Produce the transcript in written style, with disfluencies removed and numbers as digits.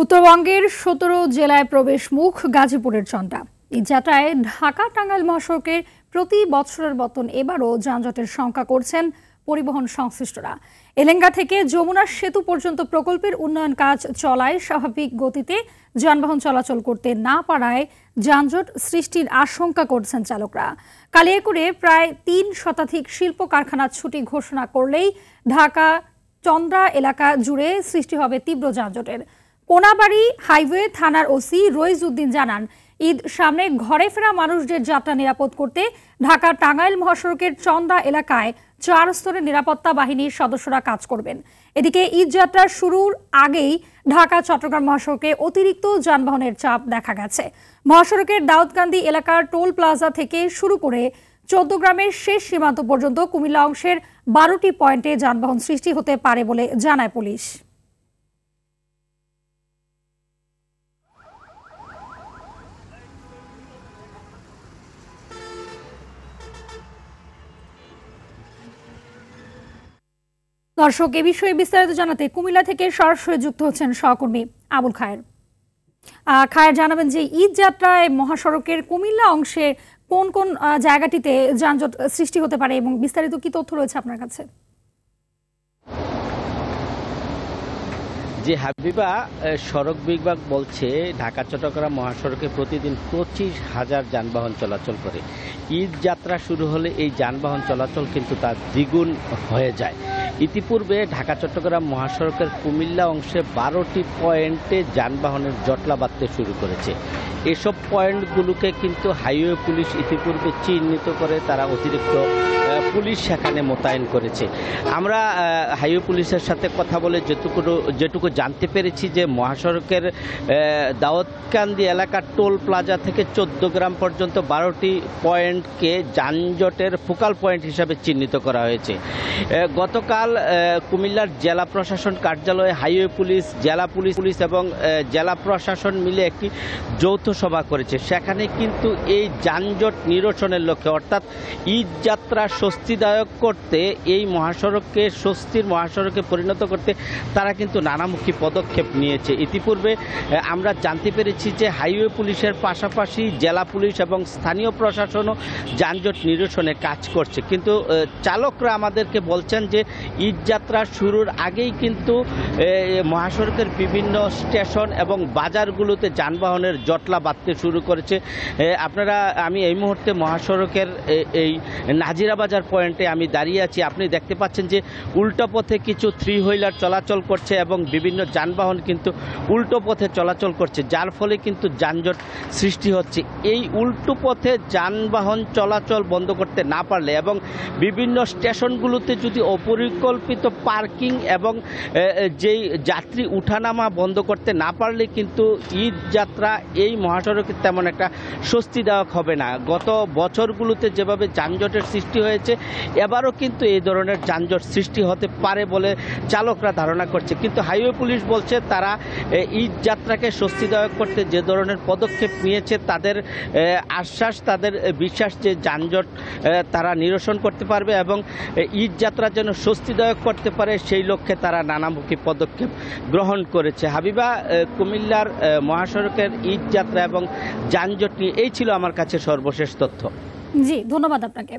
উত্তরবঙ্গের ১৭ জেলায় প্রবেশ মুখ গাজীপুরের চন্দ্রা। এই যাত্রায় ঢাকা টাঙ্গাইল মহাসড়কের প্রতি বছরের মতন এবারও যানজটের শঙ্কা করছেন পরিবহন সংশ্লিষ্টরা। এলেঙ্গা থেকে যমুনা সেতু পর্যন্ত প্রকল্পের উন্নয়ন কাজ চলায় স্বাভাবিক গতিতে যানবাহন চলাচল করতে না পারায় যানজট সৃষ্টির আশঙ্কা করছেন চালকরা। কালিয়াকৈরে প্রায় ৩ শতাধিক শিল্প কারখানা ছুটি ঘোষণা করলেই ঢাকা চন্দ্রা এলাকা জুড়ে সৃষ্টি হবে তীব্র যানজটের। কোনাবাড়ী হাইওয়ে থানার ওসি রইজ উদ্দিন জানান, ঈদ সামনে ঘরে ফেরা মানুষদের যাত্রা নিরাপদ করতে ঢাকা টাঙ্গাইল মহাসড়কের চন্দ্রা এলাকায় ৪ স্তরের নিরাপত্তা বাহিনীর সদস্যরা কাজ করবেন। এদিকে ঈদ যাত্রা শুরুর আগেই ঢাকা চট্টগ্রাম মহাসড়কে অতিরিক্ত যানবাহনের চাপ দেখা গেছে। মহাসড়কের দাউদকান্দি এলাকার টোল প্লাজা থেকে শুরু করে ১৪ গ্রামের শেষ সীমান্ত পর্যন্ত কুমিল্লা অংশের ১২টি পয়েন্টে যানবাহন সৃষ্টি হতে পারে বলে জানায় পুলিশ। দর্শক, এ বিষয়ে বিস্তারিত জানাতে কুমিল্লা থেকে সরাসরি যুক্ত হচ্ছেন সহকর্মী আবুল খায়ের। খায়ের, জানাবেন যে ঈদ যাত্রায় মহাসড়কের কুমিল্লা অংশে কোন কোন জায়গাটিতে যানজট সৃষ্টি হতে পারে এবং বিস্তারিত কি তথ্য রয়েছে আপনার কাছে? যে হাবিবা, সড়ক বিভাগ বলছে ঢাকা চট্টগ্রাম মহাসড়কে প্রতিদিন ২৫,০০০ যানবাহন চলাচল করে। ঈদ যাত্রা শুরু হলে এই যানবাহন চলাচল কিন্তু তার দ্বিগুণ হয়ে যায়। ইতিপূর্বে ঢাকা চট্টগ্রাম মহাসড়কের কুমিল্লা অংশে ১২টি পয়েন্টে যানবাহনের জটলা বাঁধতে শুরু করেছে। এসব পয়েন্টগুলোকে কিন্তু হাইওয়ে পুলিশ ইতিপূর্বে চিহ্নিত করে তারা অতিরিক্ত পুলিশ সেখানে মোতায়েন করেছে। আমরা হাইওয়ে পুলিশের সাথে কথা বলে যেটুকু জানতে পেরেছি যে মহাসড়কের দাউদকান্দি এলাকার টোল প্লাজা থেকে ১৪ গ্রাম পর্যন্ত ১২টি পয়েন্টকে যানজটের ফোকাল পয়েন্ট হিসাবে চিহ্নিত করা হয়েছে। গতকাল কুমিল্লার জেলা প্রশাসন কার্যালয়ে হাইওয়ে পুলিশ, জেলা পুলিশ এবং জেলা প্রশাসন মিলে একটি যৌথ সভা করেছে। সেখানে কিন্তু এই যানজট নিরসনের লক্ষ্যে, অর্থাৎ ঈদ যাত্রা স্বস্তিদায়ক করতে, এই মহাসড়ককে স্বস্তির মহাসড়কে পরিণত করতে তারা কিন্তু নানামুখী পদক্ষেপ নিয়েছে। ইতিপূর্বে আমরা জানতে পেরেছি যে হাইওয়ে পুলিশের পাশাপাশি জেলা পুলিশ এবং স্থানীয় প্রশাসনও যানজট নিরসনে কাজ করছে। কিন্তু চালকরা আমাদেরকে বলছেন যে ঈদ যাত্রা শুরুর আগেই কিন্তু মহাসড়কের বিভিন্ন স্টেশন এবং বাজারগুলোতে যানবাহনের জটলা বাঁধতে শুরু করেছে। আমি এই মুহূর্তে মহাসড়কের এই নাজিরা বাজার পয়েন্টে আমি দাঁড়িয়ে আছি। আপনি দেখতে পাচ্ছেন যে উল্টো পথে কিছু 3 হুইলার চলাচল করছে এবং বিভিন্ন যানবাহন কিন্তু উল্টো পথে চলাচল করছে, যার ফলে কিন্তু যানজট সৃষ্টি হচ্ছে। এই উল্টো পথে যানবাহন চলাচল বন্ধ করতে না পারলে এবং বিভিন্ন স্টেশনগুলোতে যদি অপরিকল্পিত পার্কিং এবং যেই যাত্রী উঠানামা বন্ধ করতে না পারলে কিন্তু ঈদ যাত্রা এই মহাসড়কে তেমন একটা স্বস্তিদায়ক হবে না। গত বছরগুলোতে যেভাবে যানজটের সৃষ্টি হয়েছে, এবারও কিন্তু এই ধরনের যানজট সৃষ্টি হতে পারে বলে চালকরা ধারণা করছে। কিন্তু হাইওয়ে পুলিশ বলছে তারা ঈদ যাত্রাকে স্বস্তিদায়ক করতে যে ধরনের পদক্ষেপ নিয়েছে, তাদের আশ্বাস, তাদের বিশ্বাস যে যানজট তারা নিরসন করতে পারবে এবং ঈদ যাত্রা যেন স্বস্তিদায়ক করতে পারে, সেই লক্ষ্যে তারা নানামুখী পদক্ষেপ গ্রহণ করেছে। হাবিবা, কুমিল্লার মহাসড়কের ঈদ যাত্রা এবং যানজট নিয়ে এই ছিল আমার কাছে সর্বশেষ তথ্য। জি, ধন্যবাদ আপনাকে।